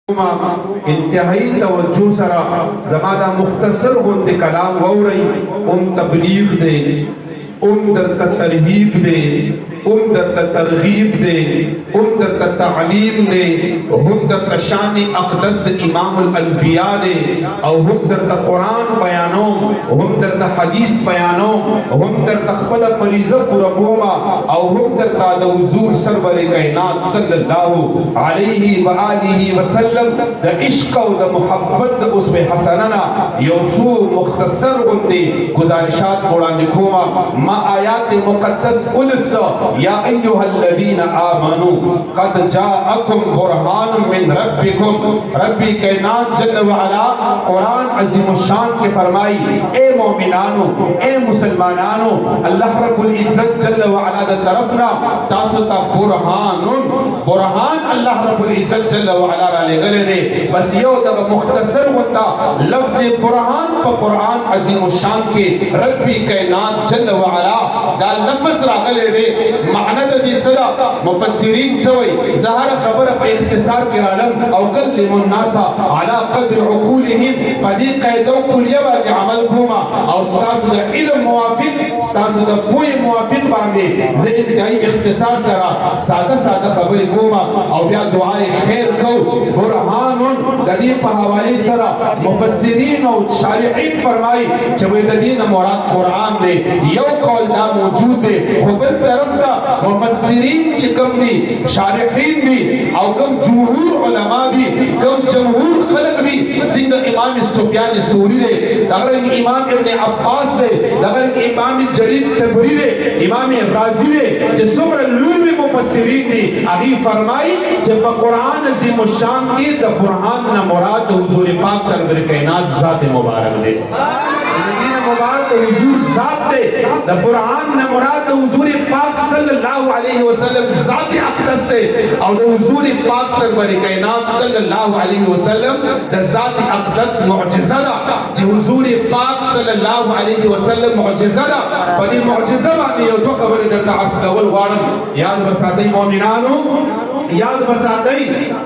इंतहाई तवज्जो सरा जमादा मुख्तसर होते कलाम वौरई तबलीग दे दर तरहीब दे दर तरगीब दे दर तालीम दे दर शान अक़दस दे इमामुल अंबिया दे और दर कुरान बयानो दर हदीस बयानो दर खपल फरीज़ा पुरबोमा और दर हुज़ूर सरवर कायनात सल्लल्लाहु अलैहि व आलिहि वसल्लम द इश्क और द मोहब्बत उसमें हसनना यौसू मुख्तसर होते गुजारिशात कोड़ा निखोमा मा आयात मुक़द्दस उलस्ता या अय्युहल्लज़ीना आमनू क़द जाअकुम बुरहानुम मिन रब्बिकुम रब्बी कायनात जल्ल व अला कुरान अज़ीमुश्शान के फरमाई ए मोमिनानो ए मुसलमानानो अल्लाह रब्बुल इज्जत जल्ल व अला द तरफना तासुता बुरहान अल्लाह रब्बुल इज्जत जल्ल व अला ले गले दे बस यो द मुख्तसर होता लफ्ज़ बुरहान प कुरान अज़ीमुश्शान के रब्बी कायनात जल्ल व अला दा लफ्ज़ रागले दे माना दी सदा मुफस्सिरीन सवई ज़हर खबर पे इख्तिसार के आलम औ कल्लिमुन नासा अला क़द्र उक़ूलिहिम पदी क़ैदो कुलिया के अमल घुमा और उस्ताद द इल्म मुवाफिक उस्ताद द पूरी मुवाफिक बांगे जे इंतहाई इख्तिसार सरा सादा सादा खबर घुमा और या दुआए खैर को बुरहानुन ददी प हवाले सरा मुफस्सिरीन और शारिहीन फरमाई जब ददी न मुराद कुरान दे यो कौल दा मौजूद दे खुबत तरफ दा मुफस्सिरीन चिकम दी शारिहीन दी और कम जमहूर उलमा दी कम जमहूर खलक दी सिंध इमाम सुफयान सूरी दे अगर इमाम इब्न अब्बास दे अगर इमाम जरीर तबरी दे इमाम राज़ी दे जिसमर लूल मुफस्सिरीन दी अभी फरमाई जब कुरान अज़ीमुश्शान की द बुरहान न मुराद हुजूर पाक सरवर कायनात ज़ात मुबारक दे मुबारक हुजूर ज़ात दे द कुरान न मुराद हुजूर पाक सल्लल्लाहु अलैहि वसल्लम ज़ात अक़दस दे और हुजूर पाक सरवर कायनात सल्लल्लाहु अलैहि वसल्लम द ज़ात अक़दस मुअजिज़ा दा जो हुजूर पाक सल्लल्लाहु अलैहि वसल्लम मुअजिज़ा दा बड़ी मुअजिज़ा बानी यो तो खबर करता अर्ज़ कवल वारम याद बसाते मोमिनानो याद बसाते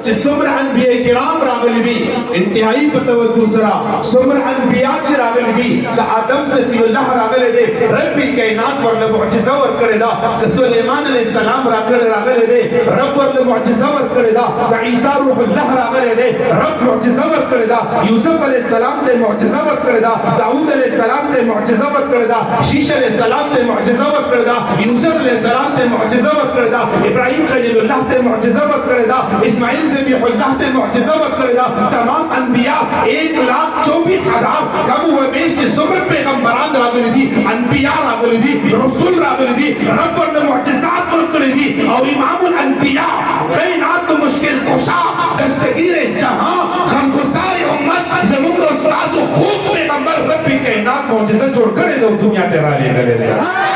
कि सुमर अनबिया किराम रागल भी इंतहाई तवज्जो सरा सुमर अनबिया च रागल भी द आदम से फिल्लाह रागल दे रब्बी कायनात वर मुअजिज़ा वर करे दा द सुलेमान अलैहिस्सलाम रागल दे रब वर मुअजिज़ा वर करे दा द ईसा रूहुल्लाह रागल दे रब मुअजिज़ा वर करे दा यूसुफ अलैहिस्सलाम ते मुअजिज़ा वर करे दा दाऊद अलैहिस्सलाम ते मुअजिज़ा वर करे दा शीश अलैहिस्सलाम ते मुअजिज़ा वर करे दा यूसुफ अलैहिस्सलाम ते मुअजिज़ा वर करे दा इब्राहीम खलीलुल्लाह ते मुअजिज़ा वर करे दा इस्माइल ज़बीहुल्लाह ते मुअजिज़ा वर करे दा तमाम अनबिया 1,24,000 कम हुए बेश के सुमर पैगंबरान रागल दी अनबिया रागल दी रसूल रागल दी रब वर मुअजिज़ात वर करे दी और इमामुल अनबिया कायनात मुश्किल कुशा दस्तगीर जहां गमगुसार उम्मत ज़मीन उस्ताद खूब पैगंबर रब्बी कायनात मुअजिज़ा जोड़ करे दो दुनिया तेरा ले गले दे